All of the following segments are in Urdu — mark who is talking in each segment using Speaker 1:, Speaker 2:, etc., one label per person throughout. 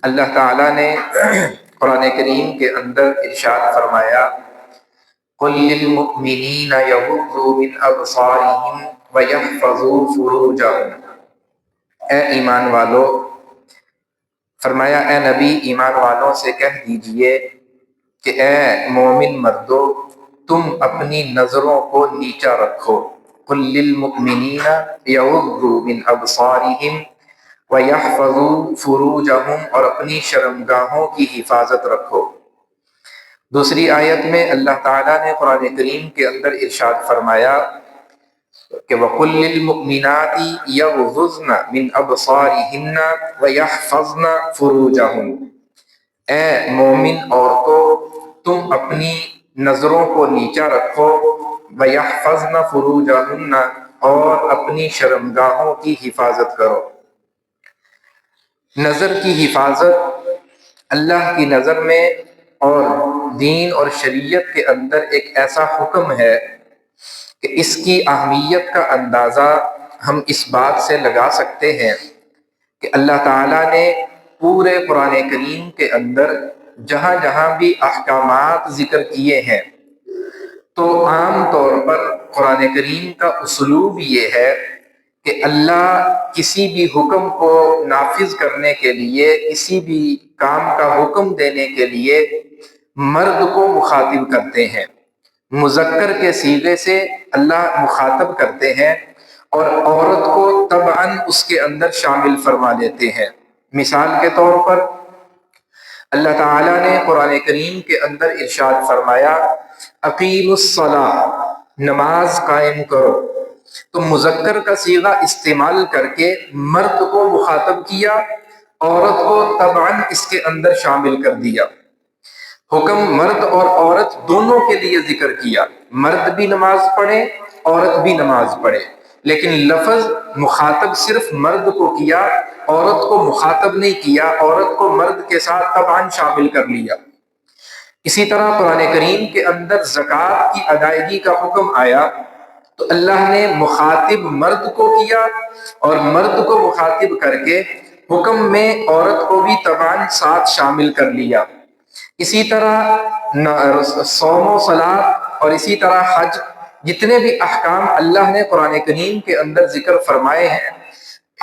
Speaker 1: اللہ تعالیٰ نے قرآن کریم کے اندر ارشاد فرمایا قُلْ لِلْمُؤْمِنِينَ يَغُضُّوا مِنْ أَبْصَارِهِمْ وَيَحْفَظُوا فُرُوجَهُمْ، اے ایمان والو، فرمایا اے نبی ایمان والوں سے کہہ دیجئے کہ اے مومن مردو تم اپنی نظروں کو نیچا رکھو۔ قُلْ لِلْمُؤْمِنِينَ يَغُضُّوا مِنْ أَبْصَارِهِمْ وَيَحْفَظُوا فُرُوجَهُمْ، اور اپنی شرمگاہوں کی حفاظت رکھو۔ دوسری آیت میں اللہ تعالیٰ نے قرآن کریم کے اندر ارشاد فرمایا کہ وَقُلْ لِلْمُؤْمِنَاتِ يَغْضُضْنَ مِنْ أَبْصَارِهِنَّ وَيَحْفَظْنَ فُرُوجَهُنَّ، اے مومن عورتوں تم اپنی نظروں کو نیچا رکھو، وَيَحْفَظْنَ فُرُوجَهُنَّ، اور اپنی شرمگاہوں کی حفاظت کرو۔ نظر کی حفاظت اللہ کی نظر میں اور دین اور شریعت کے اندر ایک ایسا حکم ہے کہ اس کی اہمیت کا اندازہ ہم اس بات سے لگا سکتے ہیں کہ اللہ تعالیٰ نے پورے قرآن کریم کے اندر جہاں جہاں بھی احکامات ذکر کیے ہیں تو عام طور پر قرآن کریم کا اسلوب یہ ہے کہ اللہ کسی بھی حکم کو نافذ کرنے کے لیے، کسی بھی کام کا حکم دینے کے لیے مرد کو مخاطب کرتے ہیں، مذکر کے صیغے سے اللہ مخاطب کرتے ہیں اور عورت کو طبعاً اس کے اندر شامل فرما لیتے ہیں۔ مثال کے طور پر اللہ تعالیٰ نے قرآن کریم کے اندر ارشاد فرمایا اقیموا الصلاۃ، نماز قائم کرو، تو مذکر کا صیغہ استعمال کر کے مرد کو مخاطب کیا، عورت کو طبعاً اس کے اندر شامل کر دیا۔ حکم مرد اور عورت دونوں کے لیے ذکر کیا، مرد بھی نماز پڑھے عورت بھی نماز پڑھے، لیکن لفظ مخاطب صرف مرد کو کیا، عورت کو مخاطب نہیں کیا، عورت کو مرد کے ساتھ طبعاً شامل کر لیا۔ اسی طرح قرآن کریم کے اندر زکوٰۃ کی ادائیگی کا حکم آیا تو اللہ نے مخاطب مرد کو کیا اور مرد کو مخاطب کر کے حکم میں عورت کو بھی طبعاً ساتھ شامل کر لیا۔ اسی طرح صوم و صلاۃ اور اسی طرح حج، جتنے بھی احکام اللہ نے قرآن کریم کے اندر ذکر فرمائے ہیں،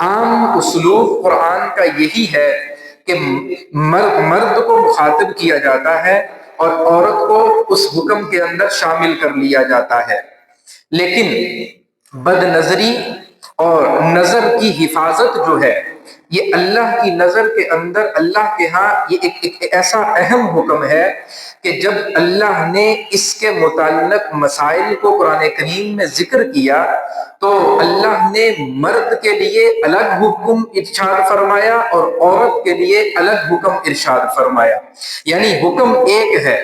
Speaker 1: عام اسلوب قرآن کا یہی ہے کہ مرد کو مخاطب کیا جاتا ہے اور عورت کو اس حکم کے اندر شامل کر لیا جاتا ہے۔ لیکن بد نظری اور نظر کی حفاظت جو ہے یہ اللہ کی نظر کے اندر اللہ کے ہاں یہ ایک ایسا اہم حکم ہے کہ جب اللہ نے اس کے متعلق مسائل کو قرآن کریم میں ذکر کیا تو اللہ نے مرد کے لیے الگ حکم ارشاد فرمایا اور عورت کے لیے الگ حکم ارشاد فرمایا، یعنی حکم ایک ہے،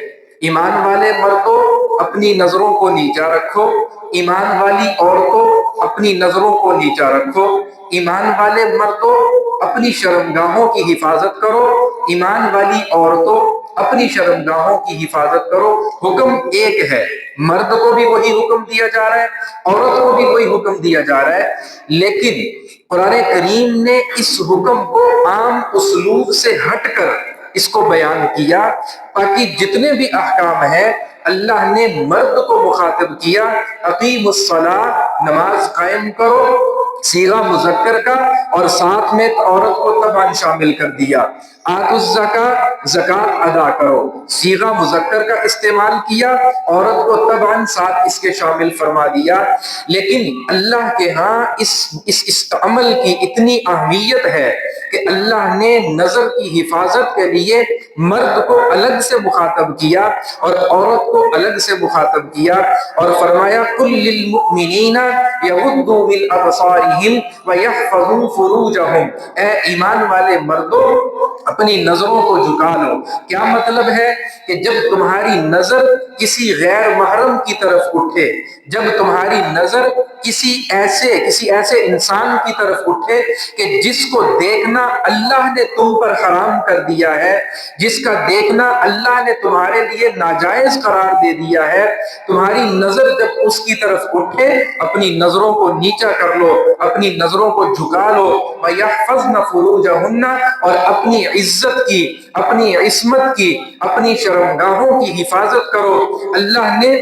Speaker 1: ایمان والے مردوں اپنی نظروں کو نیچا رکھو، ایمان والی عورتوں اپنی نظروں کو نیچا رکھو، ایمان والے مردوں اپنی شرمگاہوں کی حفاظت کرو، ایمان والی عورتوں اپنی شرمگاہوں کی حفاظت کرو۔ حکم ایک ہے، مرد کو بھی وہی حکم دیا جا رہا ہے، عورت کو بھی وہی حکم دیا جا رہا ہے، لیکن قرآن کریم نے اس حکم کو عام اسلوب سے ہٹ کر اس کو بیان کیا تاکہ جتنے بھی احکام ہیں اللہ نے مرد کو مخاطب کیا، اقیموا الصلاۃ، نماز قائم کرو، صیغہ مذکر کا، اور ساتھ میں عورت کو طبعاً شامل کر دیا، آتوا الزکاۃ، زکوٰۃ ادا کرو، صیغہ مذکر کا استعمال کیا، عورت کو طبعاً ساتھ اس کے شامل فرما دیا۔ لیکن اللہ کے ہاں اس عمل کی اتنی اہمیت ہے کہ اللہ نے نظر کی حفاظت کے لیے مرد کو الگ سے مخاطب کیا اور عورت کو الگ سے مخاطب کیا اور فرمایا قُلْ لِلْمُؤْمِنِينَ يَغُضُّوا مِنْ أَبْصَارِهِمْ وَيَحْفَظُوا فُرُوجَهُمْ، اے ایمان والے مردوں اپنی نظروں کو جھکا لو۔ کیا مطلب ہے کہ جب تمہاری نظر کسی غیر محرم کی طرف اٹھے، جب تمہاری نظر کسی ایسے انسان کی طرف اٹھے کہ جس کو دیکھنا اللہ نے تم پر حرام کر دیا ہے، جس کا دیکھنا اللہ نے تمہارے لیے ناجائز قرار دے دیا ہے، تمہاری نظر جب اس کی طرف اٹھے اپنی نظروں کو نیچا کر لو، اپنی نظروں کو جھکا لو، وَيَحْفَظْنَ فُرُوجَهُنَّ، اور اپنی عزت کی، اپنی عصمت کی، اپنی شرمگاہوں کی حفاظت کرو۔ اللہ نے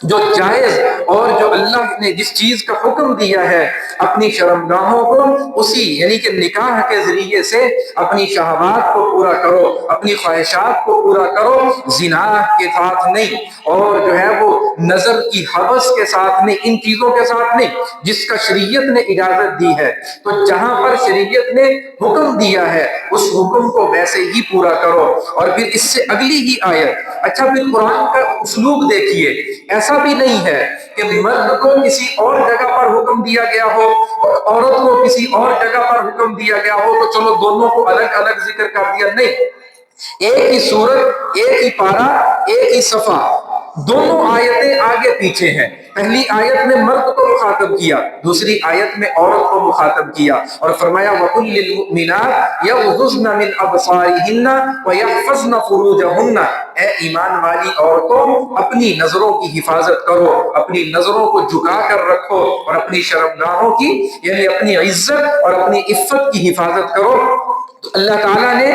Speaker 1: جو جائز اور جو اللہ نے جس چیز کا حکم دیا ہے اپنی شرمگاہوں کو اسی یعنی کہ نکاح کے ذریعے سے اپنی شہوات کو پورا کرو، اپنی خواہشات کو پورا کرو، زنا کے ساتھ نہیں، اور جو ہے وہ نظر کی ہوس کے ساتھ نہیں، ان چیزوں کے ساتھ نہیں جس کا شریعت نے اجازت دی ہے۔ تو جہاں پر شریعت نے حکم دیا ہے اس حکم کو ویسے ہی پورا کرو۔ اور پھر اس سے اگلی ہی آیت، اچھا پھر قرآن کا اسلوب دیکھیے، ایسا بھی نہیں ہے کہ مرد کو کسی اور جگہ پر حکم دیا گیا ہو اور عورت کو کسی اور جگہ پر حکم دیا گیا ہو تو چلو دونوں کو الگ الگ ذکر کر دیا، نہیں، ایک ہی سورت، ایک ہی پارا، ایک ہی صفحہ، دونوں آیتیں آگے پیچھے ہیں۔ پہلی آیت میں مرد کو مخاطب کیا، دوسری آیت میں عورت کو مخاطب کیا، اور فرمایا وَقُلْ لِلْمُؤْمِنَاتِ يَغْضُضْنَ مِنْ أَبْصَارِهِنَّ وَيَحْفَظْنَ فُرُوجَهُنَّ، اے ایمان والی عورتوں اپنی نظروں کی حفاظت کرو، اپنی نظروں کو جھکا کر رکھو اور اپنی شرمگاہوں کی یعنی اپنی عزت اور اپنی عفت کی حفاظت کرو۔ تو اللہ تعالیٰ نے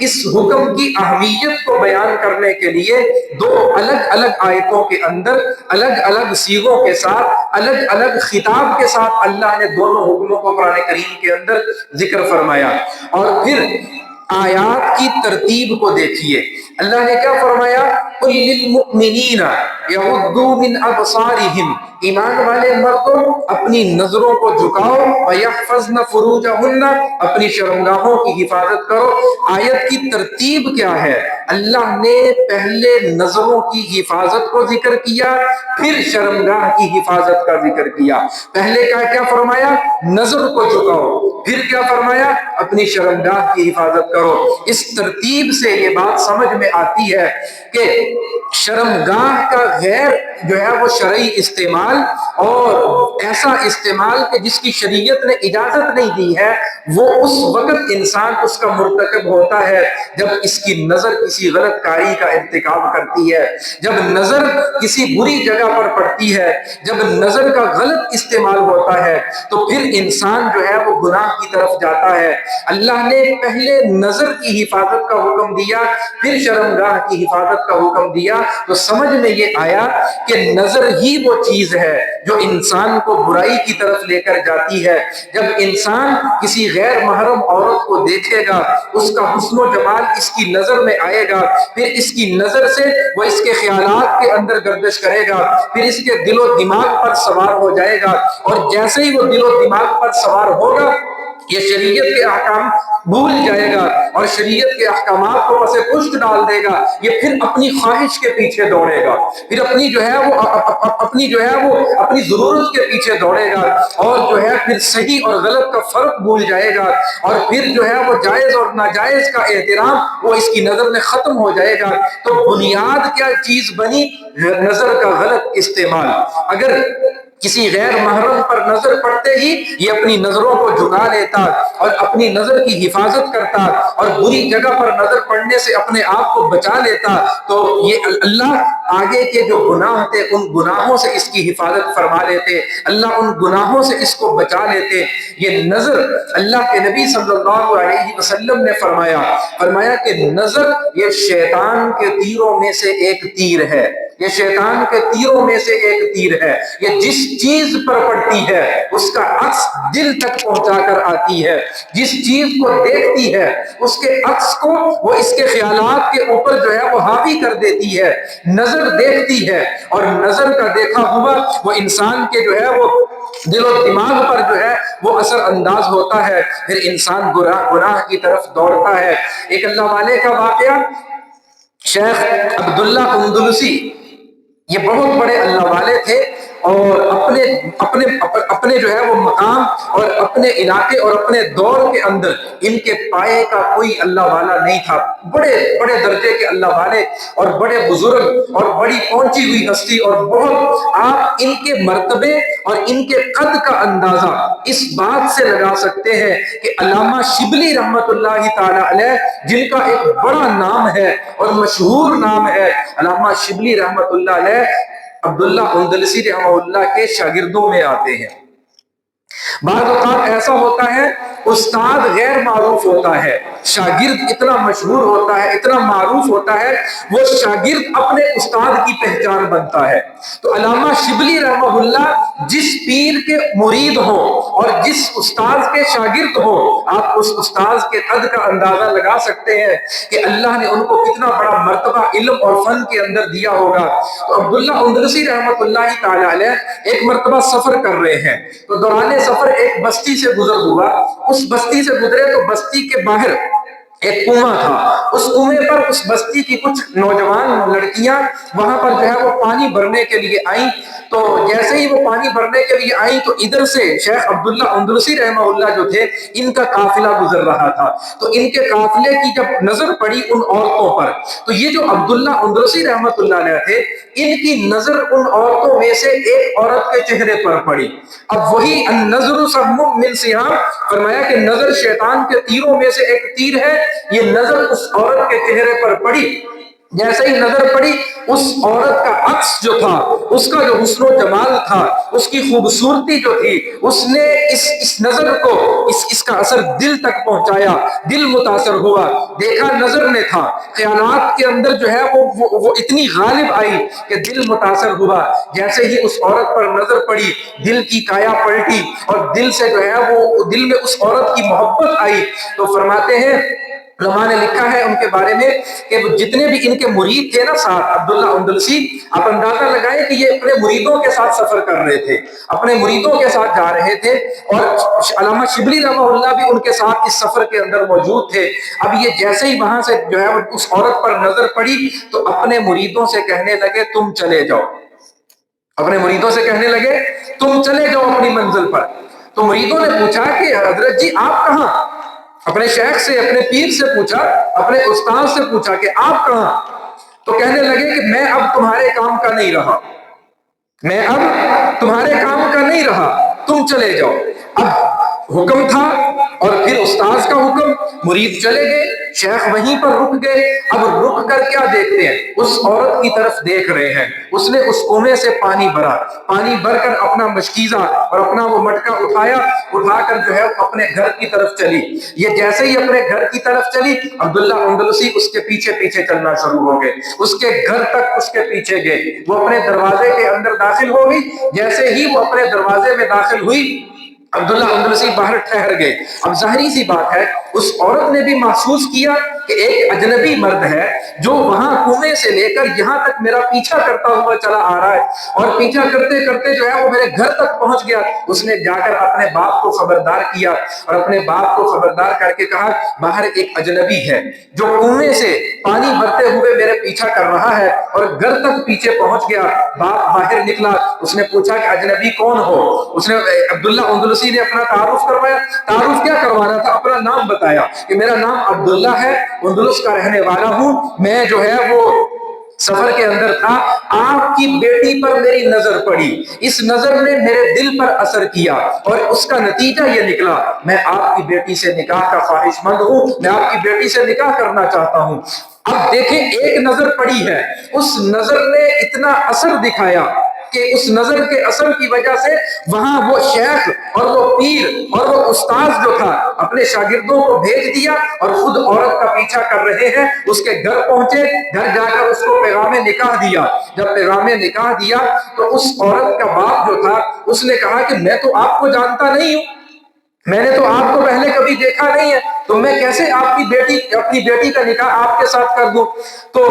Speaker 1: اس حکم کی اہمیت کو بیان کرنے کے لیے دو الگ الگ آیتوں کے اندر الگ الگ صیغوں کے ساتھ الگ الگ خطاب کے ساتھ اللہ نے دونوں حکموں کو قرآن کریم کے اندر ذکر فرمایا۔ اور پھر آیات کی ترتیب کو دیکھیے، اللہ نے کیا فرمایا، قُلْ لِلْمُؤْمِنِينَ يَغُضُّوا مِنْ أَبْصَارِهِمْ، ایمان والے مردوں اپنی نظروں کو جھکاؤ، وَيَحْفَظْنَ فُرُوجَهُنَّ اپنی شرمگاہوں کی حفاظت کرو۔ آیت کی ترتیب کیا ہے؟ اللہ نے پہلے نظروں کی حفاظت کو ذکر کیا، پھر شرمگاہ کی حفاظت کا ذکر کیا۔ پہلے کیا فرمایا، نظر کو جھکاؤ، پھر کیا فرمایا، اپنی شرمگاہ کی حفاظت کرو۔ اس ترتیب سے یہ بات سمجھ میں آتی ہے کہ شرمگاہ کا غیر جو ہے وہ شرعی استعمال اور ایسا استعمال کہ جس کی شریعت نے اجازت نہیں دی ہے، وہ اس وقت انسان اس کا مرتکب ہوتا ہے جب اس کی نظر کسی غلط کاری کا ارتکاب کرتی ہے، جب نظر کسی بری جگہ پر پڑتی ہے، جب نظر کا غلط استعمال ہوتا ہے تو پھر انسان جو ہے وہ گناہ کی طرف جاتا ہے۔ اللہ نے پہلے نظر کی حفاظت کا حکم دیا، پھر شرمگاہ کی حفاظت کا حکم دیا، تو سمجھ میں یہ آیا کہ نظر ہی وہ چیز ہے جو انسان کو برائی کی طرف لے کر جاتی ہے۔ جب انسان کسی غیر محرم عورت کو دیکھے گا، اس کا حسن و جمال اس کی نظر میں آئے گا، پھر اس کی نظر سے وہ اس کے خیالات کے اندر گردش کرے گا، پھر اس کے دل و دماغ پر سوار ہو جائے گا، اور جیسے ہی وہ دل و دماغ پر سوار ہوگا یہ شریعت کے احکام بھول جائے گا اور شریعت کے احکامات کو پس پشت ڈال دے گا، یہ پھر اپنی خواہش کے پیچھے دوڑے گا، پھر اپنی ضرورت کے پیچھے دوڑے گا، اور جو ہے پھر صحیح اور غلط کا فرق بھول جائے گا، اور پھر جو ہے وہ جائز اور ناجائز کا احترام وہ اس کی نظر میں ختم ہو جائے گا۔ تو بنیاد کیا چیز بنی؟ نظر کا غلط استعمال۔ اگر کسی غیر محرم پر نظر پڑتے ہی یہ اپنی نظروں کو جھکا لیتا اور اپنی نظر کی حفاظت کرتا اور بری جگہ پر نظر پڑنے سے اپنے آپ کو بچا لیتا، تو یہ اللہ آگے کے جو گناہ تھے ان گناہوں سے اس کی حفاظت فرما لیتے، اللہ ان گناہوں سے اس کو بچا لیتے۔ یہ نظر اللہ کے نبی صلی اللہ علیہ وسلم نے فرمایا کہ نظر یہ شیطان کے تیروں میں سے ایک تیر ہے، یہ شیطان کے تیروں میں سے ایک تیر ہے، یہ جس چیز پر پڑتی ہے اس کا عکس دل تک پہنچا کر آتی ہے، جس چیز کو دیکھتی ہے اس کے عکس کو وہ اس کے خیالات کے اوپر جو ہے وہ حاوی کر دیتی ہے۔ نظر دیکھتی ہے اور نظر کا دیکھا ہوا وہ انسان کے جو ہے وہ دل و دماغ پر جو ہے وہ اثر انداز ہوتا ہے، پھر انسان گناہ کی طرف دوڑتا ہے۔ ایک اللہ والے کا واقعہ، شیخ عبداللہ اندلسی، یہ بہت بڑے اللہ والے تھے اور اپنے جو ہے وہ مقام اور اپنے علاقے اور اپنے دور کے اندر ان کے پائے کا کوئی اللہ والا نہیں تھا، بڑے بڑے درجے کے اللہ والے اور بڑے بزرگ اور بڑی پہنچی ہوئی ہستی، اور بہت آپ ان کے مرتبے اور ان کے قد کا اندازہ اس بات سے لگا سکتے ہیں کہ علامہ شبلی رحمت اللہ تعالی علیہ، جن کا ایک بڑا نام ہے اور مشہور نام ہے، علامہ شبلی رحمت اللہ علیہ عبداللہ اندلسی رحمہ اللہ کے شاگردوں میں آتے ہیں۔ بعض اوقات ایسا ہوتا ہے استاد غیر معروف ہوتا ہے، شاگرد اتنا مشہور ہوتا ہے، اتنا معروف ہوتا ہے، وہ شاگرد اپنے استاد کی پہچان بنتا ہے۔ تو علامہ شبلی رحمہ اللہ جس پیر کے مرید ہو اور جس استاذ کے شاگرد ہو، آپ اس استاذ کے قد کا اندازہ لگا سکتے ہیں کہ اللہ نے ان کو کتنا بڑا مرتبہ علم اور فن کے اندر دیا ہوگا۔ تو عبداللہ اندلسی رحمۃ اللہ تعالی علیہ ایک مرتبہ سفر کر رہے ہیں، تو دوران سفر ایک بستی سے گزر ہوا، اس بستی سے گزرے تو بستی کے باہر ایک کنواں تھا، اس کنویں پر اس بستی کی کچھ نوجوان لڑکیاں وہاں پر جو ہے وہ پانی بھرنے کے لیے آئیں۔ تو جیسے ہی وہ پانی بھرنے کے لیے آئیں تو ادھر سے شیخ عبداللہ اندلسی رحمہ اللہ جو تھے، ان کا قافلہ گزر رہا تھا، تو ان کے قافلے کی جب نظر پڑی ان عورتوں پر، تو یہ جو عبداللہ اندلسی رحمۃ اللہ علیہ تھے، ان کی نظر ان عورتوں میں سے ایک عورت کے چہرے پر پڑی۔ اب وہی النظر سہم من سہام، فرمایا کہ نظر شیطان کے تیروں میں سے ایک تیر ہے، یہ نظر اس عورت کے چہرے پر پڑی۔ جیسے ہی نظر پڑی، اس عورت کا عکس جو تھا، اس کا جو حسن و جمال تھا، اس کی خوبصورتی جو تھی، اس نے اس نظر کو اس کا اثر دل تک پہنچایا، دل متاثر ہوا، دیکھا نظر نے تھا، خیالات کے اندر جو ہے وہ اتنی غالب آئی کہ دل متاثر ہوا۔ جیسے ہی اس عورت پر نظر پڑی، دل کی کایا پلٹی اور دل سے جو ہے وہ دل میں اس عورت کی محبت آئی۔ تو فرماتے ہیں، علماء نے لکھا ہے ان کے بارے میں کہ جتنے بھی ان کے مرید تھے نا ساتھ، عبداللہ اندلسی، آپ اندازہ لگائیں کہ یہ اپنے مریدوں کے ساتھ سفر کر رہے تھے، اپنے مریدوں کے ساتھ جا رہے تھے، اور علامہ شبلی رحمہ اللہ بھی ان کے ساتھ اس سفر کے اندر موجود تھے۔ اب یہ جیسے ہی وہاں سے جو ہے اس عورت پر نظر پڑی تو اپنے مریدوں سے کہنے لگے تم چلے جاؤ، اپنے مریدوں سے کہنے لگے تم چلے جاؤ اپنی منزل پر۔ تو مریدوں نے پوچھا کہ حضرت جی آپ کہاں؟ اپنے شیخ سے، اپنے پیر سے پوچھا، اپنے استاد سے پوچھا کہ آپ کہاں؟ تو کہنے لگے کہ میں اب تمہارے کام کا نہیں رہا، میں اب تمہارے کام کا نہیں رہا، تم چلے جاؤ۔ اب حکم تھا اور پھر استاذ کا حکم، مرید چلے گئے، شیخ وہیں پر رک گئے۔ اب رک کر کیا دیکھتے ہیں؟ اس عورت کی طرف دیکھ رہے ہیں، اس نے اس کنویں سے پانی بھرا، پانی بھر کر اپنا مشکیزہ اور اپنا وہ مٹکا اٹھایا، اٹھا کر جو ہے اپنے گھر کی طرف چلی۔ یہ جیسے ہی اپنے گھر کی طرف چلی، عبداللہ اندلسی اس کے پیچھے پیچھے چلنا شروع ہو گئے، اس کے گھر تک اس کے پیچھے گئے۔ وہ اپنے دروازے کے اندر داخل ہو گئی، جیسے ہی وہ اپنے دروازے میں داخل ہوئی، عبداللہ اندلسی باہر ٹھہر گئے۔ اب ظاہری سی بات ہے، اس عورت نے بھی محسوس کیا کہ ایک اجنبی مرد ہے جو وہاں کنویں سے لے کر یہاں تک میرا پیچھا کرتا ہوا چلا آ رہا ہے، اور پیچھا کرتے کرتے جو ہے وہ میرے گھر تک پہنچ گیا۔ اس نے جا کر اپنے باپ کو خبردار کیا، اور اپنے باپ کو خبردار کر کے کہا باہر ایک اجنبی ہے جو کنویں سے پانی بھرتے ہوئے میرے پیچھا کر رہا ہے، اور گھر تک پیچھے پہنچ گیا۔ باپ باہر نکلا، اس نے پوچھا کہ اجنبی کون ہو؟ اس نے عبداللہ اندلسی نے اپنا تعارف کروایا۔ تعارف کیا کروانا تھا؟ اپنا نام بتایا کہ میرا نام عبداللہ ہے، اندلس کا رہنے والا ہوں، میں جو ہے وہ سفر کے اندر تھا، آپ کی بیٹی پر میری نظر پڑی، اس نظر نے میرے دل پر اثر کیا، اور اس کا نتیجہ یہ نکلا میں آپ کی بیٹی سے نکاح کا خواہش مند ہوں، میں آپ کی بیٹی سے نکاح کرنا چاہتا ہوں۔ اب دیکھیں، ایک نظر پڑی ہے، اس نظر نے اتنا اثر دکھایا کہ اس نظر کے اثر کی وجہ سے وہاں وہ شیخ اور وہ پیر اور وہ استاذ جو تھا اپنے شاگردوں کو بھیج دیا، اور خود عورت کا پیچھا کر رہے ہیں، اس کے گھر پہنچے، گھر جا کر اس کو پیغام نکاح دیا۔ جب پیغام نکاح دیا تو اس عورت کا باپ جو تھا اس نے کہا کہ میں تو آپ کو جانتا نہیں ہوں، میں نے تو آپ کو پہلے کبھی دیکھا نہیں ہے، تو میں کیسے اپنی بیٹی کا نکاح آپ کے ساتھ کر دوں؟ تو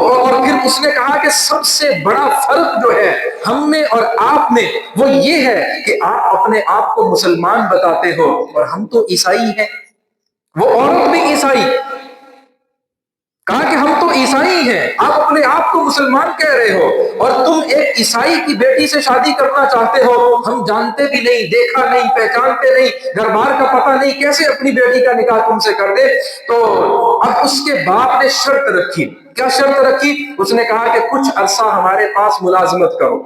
Speaker 1: اور پھر اس نے کہا کہ سب سے بڑا فرق جو ہے ہم میں اور آپ میں وہ یہ ہے کہ آپ اپنے آپ کو مسلمان بتاتے ہو اور ہم تو عیسائی ہیں۔ وہ عورت بھی عیسائی، کہا کہ ہم تو عیسائی ہیں، آپ اپنے آپ کو مسلمان کہہ رہے ہو، اور تم ایک عیسائی کی بیٹی سے شادی کرنا چاہتے ہو، ہم جانتے بھی نہیں، دیکھا نہیں، پہچانتے نہیں، گھر بار کا پتہ نہیں، کیسے اپنی بیٹی کا نکاح تم سے کر دے؟ تو اب اس کے باپ نے شرط رکھی۔ کیا شرط رکھی؟ اس نے کہا کہ کچھ عرصہ ہمارے پاس ملازمت کرو،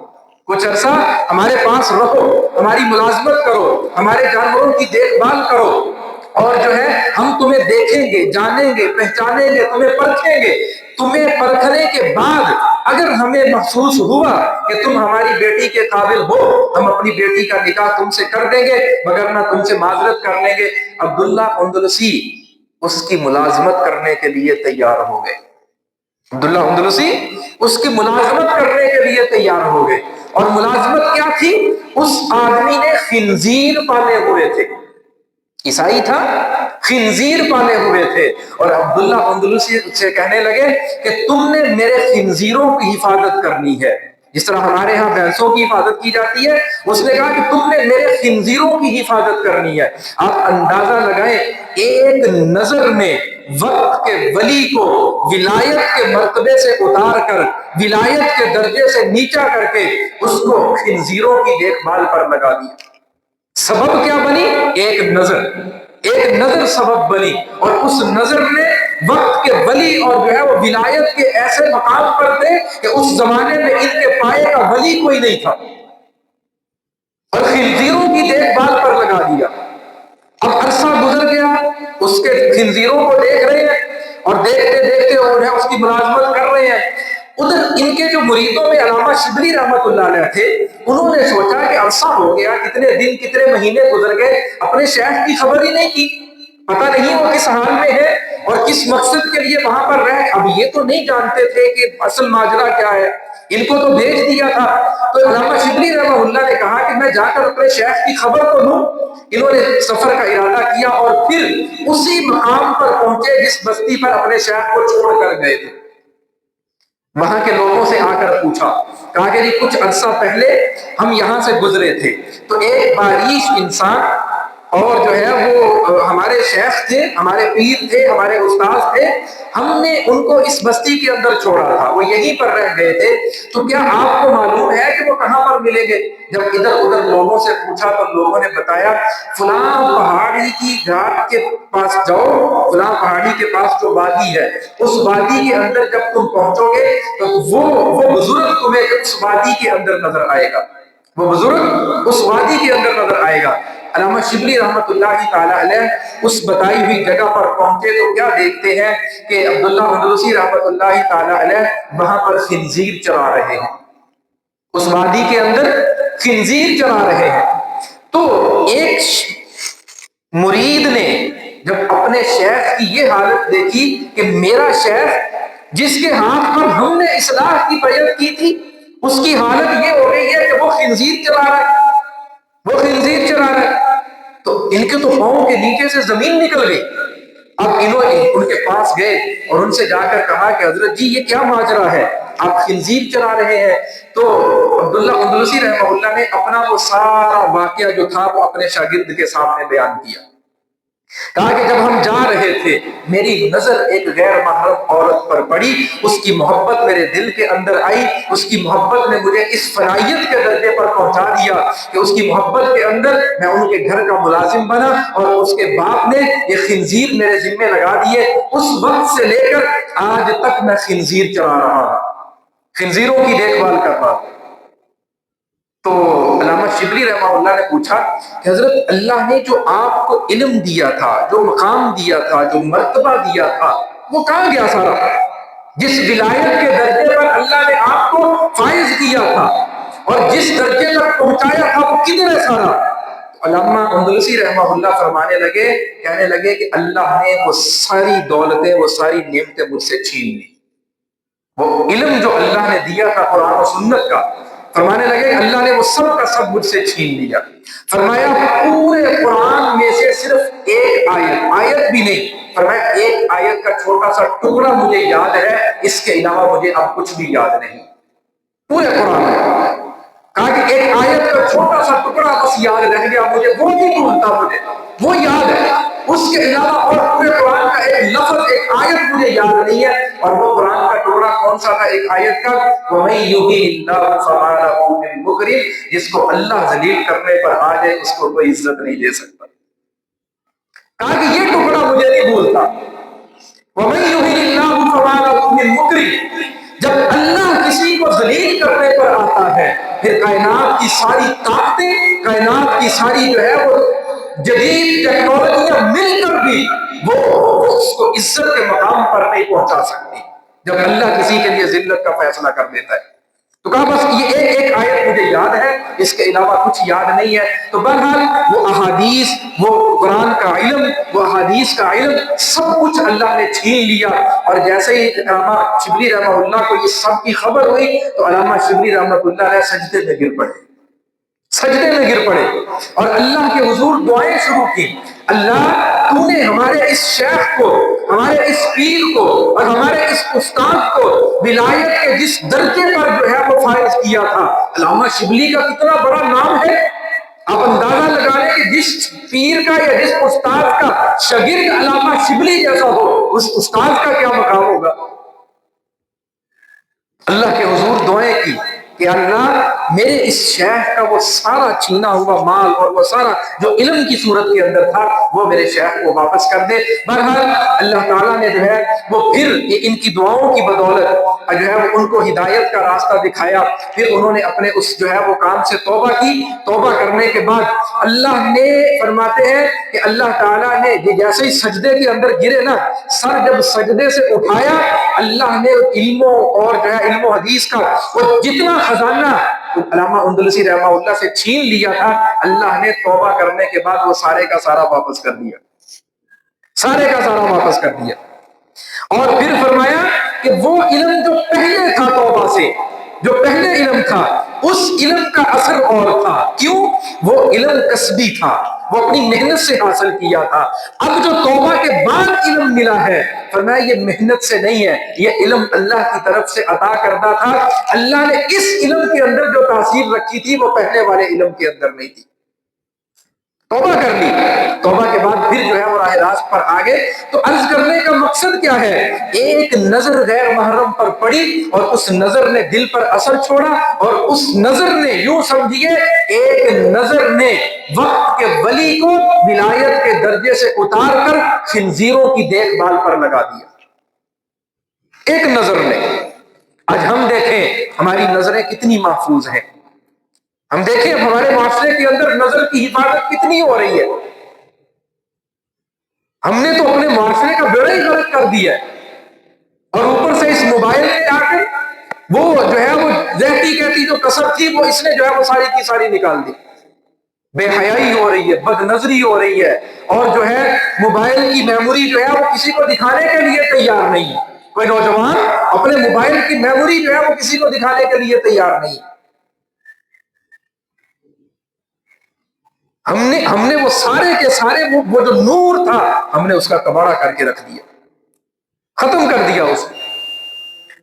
Speaker 1: کچھ عرصہ ہمارے پاس رہو، ہماری ملازمت کرو، ہمارے جانوروں کی دیکھ بھال کرو، اور جو ہے ہم تمہیں دیکھیں گے، جانیں گے، پہچانیں گے، تمہیں پرکھیں گے، تمہیں پرکھنے کے بعد اگر ہمیں محسوس ہوا کہ تم ہماری بیٹی کے قابل ہو، ہم اپنی بیٹی کا نکاح تم سے کر دیں گے، مگر نہ تم سے معذرت کر لیں گے۔ عبداللہ اندلسی اس کی ملازمت کرنے کے لیے تیار ہو گئے۔ عبداللہ اندلسی اس کی ملازمت کرنے کے لیے تیار ہو گئے، اور ملازمت کیا تھی؟ اس آدمی نے خنزیر پالے ہوئے تھے، عیسائی تھا، خنزیر پالے ہوئے تھے، اور عبداللہ اندلسی سے کہنے لگے کہ تم نے میرے خنزیروں کی حفاظت کرنی ہے، جس طرح ہمارے ہاں بھینسوں کی حفاظت کی جاتی ہے، اس نے کہا کہ تم نے میرے خنزیروں کی حفاظت کرنی ہے۔ آپ اندازہ لگائیں، ایک نظر میں وقت کے ولی کو ولایت کے مرتبے سے اتار کر، ولایت کے درجے سے نیچا کر کے اس کو خنزیروں کی دیکھ بھال پر لگا دیا۔ سبب کیا بنی؟ ایک نظر سبب بنی، اور اس نظر نے وقت کے ولی اور جو ہے وہ ولایت کے ایسے مقام پر تھے کہ اس زمانے میں ان کے پائے کا ولی کوئی نہیں تھا، اور خنزیروں کی دیکھ بھال پر لگا دیا۔ اب عرصہ گزر گیا، اس کے خنزیروں کو دیکھ رہے ہیں، اور دیکھتے دیکھتے وہ جو ہے اس کی ملازمت کر رہے ہیں۔ ادھر ان کے جو مریدوں میں علامہ شبلی رحمۃ اللہ علیہ تھے، انہوں نے سوچا کہ عرصہ ہو گیا، کتنے دن کتنے مہینے گزر گئے، اپنے شیخ کی خبر ہی نہیں کی، پتہ نہیں وہ کس حال میں ہے اور کس مقصد کے لیے وہاں پر رہے۔ اب یہ تو نہیں جانتے تھے کہ اصل ماجرا کیا ہے، ان کو تو بھیج دیا تھا۔ تو علامہ شبلی رحمہ اللہ نے کہا کہ میں جا کر اپنے شیخ کی خبر کو لوں۔ انہوں نے سفر کا ارادہ کیا، اور پھر اسی مقام پر پہنچے جس بستی پر اپنے شیخ کو چھوڑ کر گئے تھے۔ وہاں کے لوگوں سے آ کر پوچھا، کہا کہ جی کچھ عرصہ پہلے ہم یہاں سے گزرے تھے، تو ایک باریش انسان اور جو ہے وہ ہمارے شیخ تھے، ہمارے پیر تھے، ہمارے استاد تھے، ہم نے ان کو اس بستی کے اندر چھوڑا تھا، وہ یہیں پر رہ گئے تھے، تو کیا آپ کو معلوم ہے کہ وہ کہاں پر ملیں گے؟ جب ادھر ادھر لوگوں سے پوچھا تو لوگوں نے بتایا فلاں پہاڑی کی گھاٹ کے پاس جاؤ، فلاں پہاڑی کے پاس جو وادی ہے، اس وادی کے اندر جب تم پہنچو گے تو وہ بزرگ تمہیں اس وادی کے اندر نظر آئے گا، وہ بزرگ اس وادی کے اندر نظر آئے گا۔ علامہ شبلی رحمۃ اللہ تعالی علیہ اس بتائی ہوئی جگہ پر پہنچے تو کیا دیکھتے ہیں کہ عبداللہ اندلسی رحمۃ اللہ تعالی علیہ وہاں پر خنزیر چرا رہے ہیں، اس وادی کے اندر خنزیر چرا رہے ہیں۔ تو ایک مرید نے جب اپنے شیخ کی یہ حالت دیکھی کہ میرا شیخ جس کے ہاتھ پر ہم نے اصلاح کی بیعت کی تھی، اس کی حالت یہ ہو رہی ہے کہ وہ خنزیر چرا رہا ہے، وہ خنزیر چرا رہا ہے، تو ان کے تو پاؤں کے نیچے سے زمین نکل گئی۔ اب انہوں نے ان کے پاس گئے اور ان سے جا کر کہا کہ حضرت جی یہ کیا ماجرا ہے، آپ خنزیر چرا رہے ہیں؟ تو عبداللہ اندلسی رحمہ اللہ نے اپنا وہ سارا واقعہ جو تھا وہ اپنے شاگرد کے سامنے بیان کیا۔ کہا کہ جب ہم جا رہے تھے میری نظر ایک غیر محرم عورت پر پڑی، اس کی محبت میرے دل کے اندر آئی، اس کی محبت نے مجھے اس فنائیت کے درجے پر پہنچا دیا کہ اس کی محبت کے اندر میں ان کے گھر کا ملازم بنا، اور اس کے باپ نے یہ خنزیر میرے ذمہ لگا دیے، اس وقت سے لے کر آج تک میں خنزیر چرا رہا ہوں، خنزیروں کی دیکھ بھال کر رہا ہوں۔ تو علامہ شبلی رحمہ اللہ نے پوچھا کہ حضرت اللہ نے جو آپ کو علم دیا تھا، جو مقام دیا تھا، جو مرتبہ دیا تھا، وہ کہاں گیا سارا؟ جس ولایت کے درجے پر اللہ نے آپ کو فائز کیا تھا اور جس درجے تک پہنچایا تھا وہ کدھر ہے سارا؟ علامہ اندلسی رحمہ اللہ فرمانے لگے، کہنے لگے کہ اللہ نے وہ ساری دولتیں، وہ ساری نعمتیں مجھ سے چھین لی، وہ علم جو اللہ نے دیا تھا قرآن و سنت کا، فرمانے لگے کہ اللہ نے وہ سب کا سب مجھ سے چھین لیا۔ فرمایا پورے قرآن میں سے صرف ایک آیت بھی نہیں، فرمایا ایک آیت کا چھوٹا سا ٹکڑا مجھے یاد ہے، اس کے علاوہ مجھے اب کچھ بھی یاد نہیں، پورے قرآن میں۔ کہا کہ ایک آیت کا چھوٹا سا ٹکڑا بس یاد رہ گیا مجھے، وہ نہیں بھولتا مجھے، وہ یاد ہے، اس کے علاوہ اور پورے قرآن کا ایک لفظ، ایک آیت مجھے یاد نہیں ہے۔ اور وہ قرآن کا ٹکڑا کون سا تھا؟ ایک آیت کا، وَمَن يُهِنِ اللَّهُ فَمَا لَهُ مِن مُكْرِمٍ، جس کو اللہ ذلیل کرنے پر آ جائے اس کو کوئی عزت نہیں دے سکتا۔ کہا کہ یہ ٹکڑا مجھے نہیں بھولتا، وَمَن يُهِنِ اللَّهُ فَمَا لَهُ مِن مُكْرِمٍ، جب اللہ کسی کو ذلیل کرنے پر آتا ہے پھر کائنات کی ساری طاقتیں، کائنات کی ساری جو ہے وہ جدید ٹیکنالوجیاں مل کر بھی وہ اس کو عزت کے مقام پر نہیں پہنچا سکتی۔ جب اللہ کسی کے لیے ذلت کا فیصلہ کر دیتا ہے۔ تو کہا بس یہ ایک آیت مجھے یاد ہے، اس کے علاوہ کچھ یاد نہیں ہے۔ تو بہرحال وہ احادیث، وہ قرآن کا علم، وہ احادیث کا علم، سب کچھ اللہ نے چھین لیا۔ اور جیسے ہی علامہ شبلی رحمہ اللہ کو یہ سب کی خبر ہوئی تو علامہ شبلی رحمۃ اللہ علیہ سجدے میں گر پڑے، سجدے میں گر پڑے اور اللہ کے حضور دعائیں شروع کی۔ اللہ تو نے ہمارے اس شیخ کو، ہمارے اس پیر کو اور ہمارے اس استاد کو ولایت کے جس درجے پر جو ہے وہ فائز کیا تھا، علامہ شبلی کا کتنا بڑا نام ہے، آپ اندازہ لگا لیں کہ جس پیر کا یا جس استاد کا شاگرد علامہ شبلی جیسا ہو، اس استاد کا کیا مقام ہوگا۔ اللہ کے حضور دعائیں کی کہ اللہ میرے اس شیخ کا وہ سارا چھینا ہوا مال اور وہ سارا جو علم کی صورت کے اندر تھا وہ میرے شیخ کو واپس کر دے۔ بہرحال اللہ تعالیٰ نے جو ہے وہ پھر ان کی دعاؤں کی بدولت جو ہے وہ ان کو ہدایت کا راستہ دکھایا۔ پھر انہوں نے اپنے اس جو ہے وہ کام سے توبہ کی۔ توبہ کرنے کے بعد اللہ نے فرماتے ہیں کہ اللہ تعالیٰ نے جیسے ہی سجدے کے اندر گرے نا، سر جب سجدے سے اٹھایا، اللہ نے علموں اور جو ہے علم و حدیث کا وہ جتنا خزانہ علامہ اندلسی رحمہ اللہ سے چھین لیا تھا، اللہ نے توبہ کرنے کے بعد وہ سارے کا سارا واپس کر دیا، سارے کا سارا واپس کر دیا۔ اور پھر فرمایا کہ وہ علم جو پہلے تھا توبہ سے، جو پہلے علم تھا، اس علم کا اثر اور تھا۔ کیوں؟ وہ علم کسبی تھا، وہ اپنی محنت سے حاصل کیا تھا۔ اب جو توبہ کے بعد علم ملا ہے، فرمایا یہ محنت سے نہیں ہے، یہ علم اللہ کی طرف سے عطا کردہ تھا۔ اللہ نے اس علم کے اندر جو تاثیر رکھی تھی وہ پہلے والے علم کے اندر نہیں تھی۔ توبہ کر لی، توبہ کے بعد پھر جو ہے وہ راہ راست پر آگے۔ تو عرض کرنے کا مقصد کیا ہے؟ ایک نظر غیر محرم پر پڑی اور اس نظر نے دل پر اثر چھوڑا، اور اس نظر نے، یوں سمجھیے ایک نظر نے وقت کے ولی کو ولایت کے درجے سے اتار کر خنزیروں کی دیکھ بھال پر لگا دیا، ایک نظر نے۔ آج ہم دیکھیں ہماری نظریں کتنی محفوظ ہیں، ہم دیکھیں ہمارے معاشرے کے اندر نظر کی حفاظت کتنی ہو رہی ہے۔ ہم نے تو اپنے معاشرے کا بیڑا ہی غلط کر دیا ہے، اور اوپر سے اس موبائل میں آ کے وہ جو ہے وہ رہتی کہتی جو کسر تھی وہ اس نے جو ہے وہ ساری کی ساری نکال دی۔ بے حیائی ہو رہی ہے، بد نظری ہو رہی ہے، اور جو ہے موبائل کی میموری جو ہے وہ کسی کو دکھانے کے لیے تیار نہیں ہے۔ کوئی نوجوان اپنے موبائل کی میموری جو ہے وہ کسی کو دکھانے کے لیے تیار نہیں۔ ہم نے وہ سارے کے سارے وہ جو نور تھا ہم نے اس کا کباڑہ کر کے رکھ دیا، ختم کر دیا اس کو۔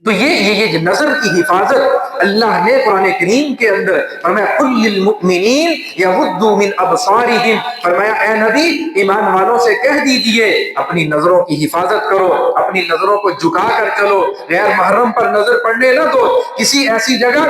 Speaker 1: تو یہ نظر کی حفاظت اللہ نے قرآن کریم کے اندر فرمایا قل للمؤمنین یغضوا من ابصارہم، فرمایا اے نبی ایمان والوں سے کہہ دیجئے اپنی نظروں کی حفاظت کرو، اپنی نظروں کو جھکا کر چلو، غیر محرم پر نظر پڑنے نہ دو۔ کسی ایسی جگہ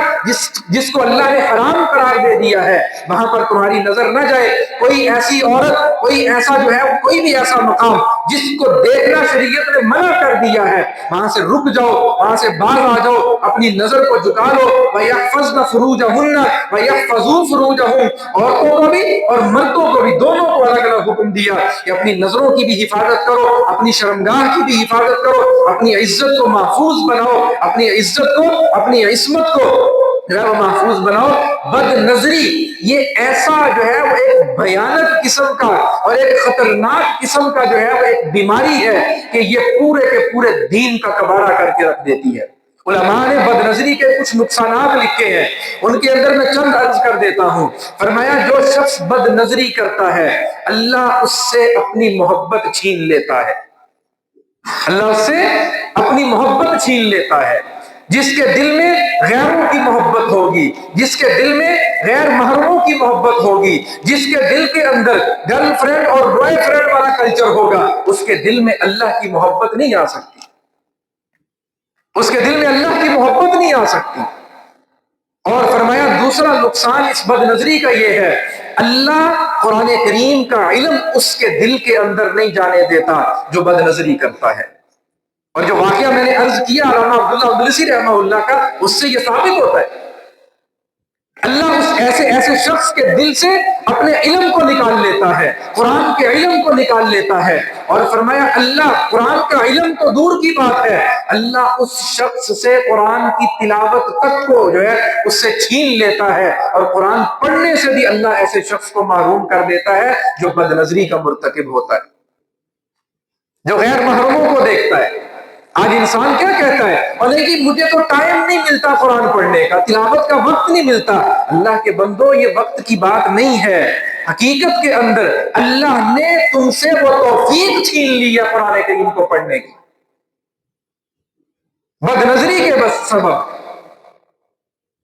Speaker 1: جس کو اللہ نے حرام قرار دے دیا ہے وہاں پر تمہاری نظر نہ جائے۔ کوئی ایسی عورت، کوئی ایسا جو ہے کوئی بھی ایسا مقام جس کو دیکھنا شریعت نے منع کر دیا ہے، وہاں سے رک جاؤ، وہاں سے باہر آ جاؤ، اپنی نظر کو جھکا لو۔ وَيَحْفَظْنَ فُرُوجَهُنَّ وَيَحْفَظُوا فُرُوجَهُمْ، عورتوں کو بھی اور مردوں کو بھی دونوں کو الگ الگ حکم دیا کہ اپنی نظروں کی بھی حفاظت کرو، اپنی شرمگاہ کی بھی حفاظت کرو، اپنی عزت کو محفوظ بناؤ، اپنی عزت کو، اپنی عصمت کو محفوظ بناؤ۔ بد نظری یہ ایسا جو ہے وہ ایک بھیانک قسم کا اور ایک خطرناک قسم کا جو ہے وہ ایک بیماری ہے کہ یہ پورے کے پورے دین کا کباڑہ کر کے رکھ دیتی ہے۔ علماء نے بد نظری کے کچھ نقصانات لکھے ہیں، ان کے اندر میں چند عرض کر دیتا ہوں۔ فرمایا جو شخص بد نظری کرتا ہے اللہ اس سے اپنی محبت چھین لیتا ہے، اللہ اس سے اپنی محبت چھین لیتا ہے۔ جس کے دل میں غیروں کی محبت ہوگی، جس کے دل میں غیر محرموں کی محبت ہوگی، جس کے دل کے اندر گرل فرینڈ اور بوائے فرینڈ والا کلچر ہوگا، اس کے دل میں اللہ کی محبت نہیں آ سکتی، اس کے دل میں اللہ کی محبت نہیں آ سکتی۔ اور فرمایا دوسرا نقصان اس بد نظری کا یہ ہے، اللہ قرآن کریم کا علم اس کے دل کے اندر نہیں جانے دیتا جو بد نظری کرتا ہے۔ اور جو واقعہ میں نے عرض کیا علامہ عبداللہ اندلسی رحمہ اللہ کا، اس سے یہ ثابت ہوتا ہے اللہ اس ایسے شخص کے دل سے اپنے علم کو نکال لیتا ہے، قرآن کے علم کو نکال لیتا ہے، اور فرمایا اللہ قرآن کا علم تو دور کی بات ہے، اللہ اس شخص سے قرآن کی تلاوت تک کو جو ہے اس سے چھین لیتا ہے، اور قرآن پڑھنے سے بھی اللہ ایسے شخص کو محروم کر دیتا ہے جو بد نظری کا مرتکب ہوتا ہے، جو غیر محرموں کو دیکھتا ہے۔ آج انسان کیا کہتا ہے، اور لیکن مجھے تو ٹائم نہیں ملتا قرآن پڑھنے کا، تلاوت کا وقت نہیں ملتا۔ اللہ کے بندو، یہ وقت کی بات نہیں ہے، حقیقت کے اندر اللہ نے تم سے وہ توفیق چھین لی ہے قرآن کریم کو پڑھنے کی، بد نظری کے بس سبب،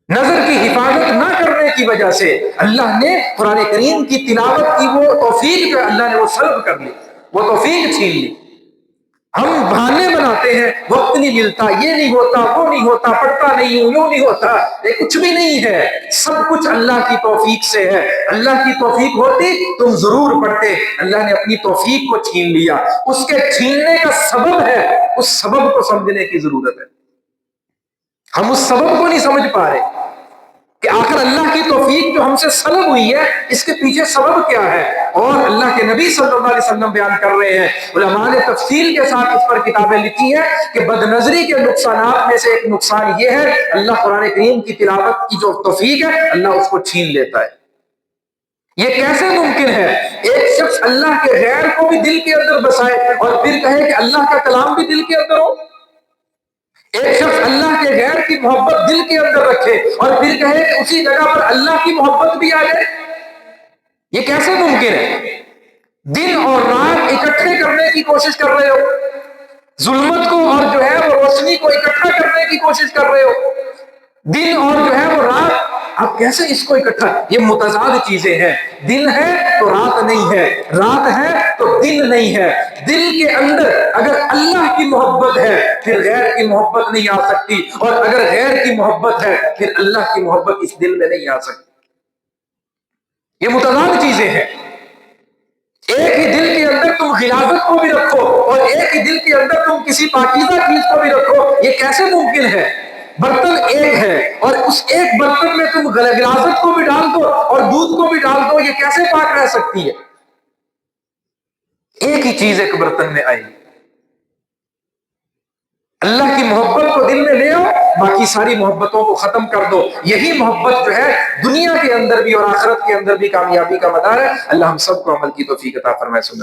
Speaker 1: نظر کی حفاظت نہ کرنے کی وجہ سے اللہ نے قرآن کریم کی تلاوت کی وہ توفیق جو اللہ نے وہ سلب کر لی، وہ توفیق چھین لی۔ ہم بہانے بناتے ہیں، وقت نہیں ملتا، یہ نہیں ہوتا، وہ نہیں ہوتا، پڑھتا نہیں ہوں، یوں نہیں ہوتا، یہ کچھ بھی نہیں ہے، سب کچھ اللہ کی توفیق سے ہے۔ اللہ کی توفیق ہوتی تم ضرور پڑھتے، اللہ نے اپنی توفیق کو چھین لیا، اس کے چھیننے کا سبب ہے، اس سبب کو سمجھنے کی ضرورت ہے۔ ہم اس سبب کو نہیں سمجھ پا رہے کہ آخر اللہ کی توفیق جو ہم سے سلب ہوئی ہے اس کے پیچھے سبب کیا ہے، اور اللہ کے نبی صلی اللہ علیہ وسلم بیان کر رہے ہیں، علماء نے تفصیل کے ساتھ اس پر کتابیں لکھی ہیں کہ بد نظری کے نقصانات میں سے ایک نقصان یہ ہے اللہ قرآن کریم کی تلاوت کی جو توفیق ہے اللہ اس کو چھین لیتا ہے۔ یہ کیسے ممکن ہے ایک شخص اللہ کے غیر کو بھی دل کے اندر بسائے اور پھر کہے کہ اللہ کا کلام بھی دل کے اندر ہو؟ ایک شخص اللہ کے غیر کی محبت دل کے اندر رکھے اور پھر کہے کہ اسی جگہ پر اللہ کی محبت بھی آ جائے، یہ کیسے ممکن ہے؟ دن اور رات اکٹھے کرنے کی کوشش کر رہے ہو، ظلمت کو اور جو ہے وہ روشنی کو اکٹھا کرنے کی کوشش کر رہے ہو، دن اور جو ہے وہ رات، آپ کیسے اس کو اکٹھا؟ یہ متضاد چیزیں ہیں، دن ہے تو رات نہیں ہے، رات ہے تو دن نہیں ہے۔ دل کے اندر اگر اللہ کی محبت ہے پھر غیر کی محبت نہیں آ سکتی، اور اگر غیر کی محبت ہے پھر اللہ کی محبت اس دل میں نہیں آ سکتی۔ یہ متضاد چیزیں ہیں۔ ایک ہی دل کے اندر تم غلاظت کو بھی رکھو اور ایک ہی دل کے اندر تم کسی پاکیزہ چیز کو بھی رکھو، یہ کیسے ممکن ہے؟ برتن ایک ہے اور اس ایک برتن میں تم غلاظت کو بھی ڈال دو اور دودھ کو بھی ڈال دو، یہ کیسے پاک رہ سکتی ہے؟ ایک ہی چیز ایک برتن میں آئی۔ اللہ کی محبت کو دل میں لے آؤ، باقی ساری محبتوں کو ختم کر دو، یہی محبت جو ہے دنیا کے اندر بھی اور آخرت کے اندر بھی کامیابی کا مدار ہے۔ اللہ ہم سب کو عمل کی توفیق عطا فرمائے۔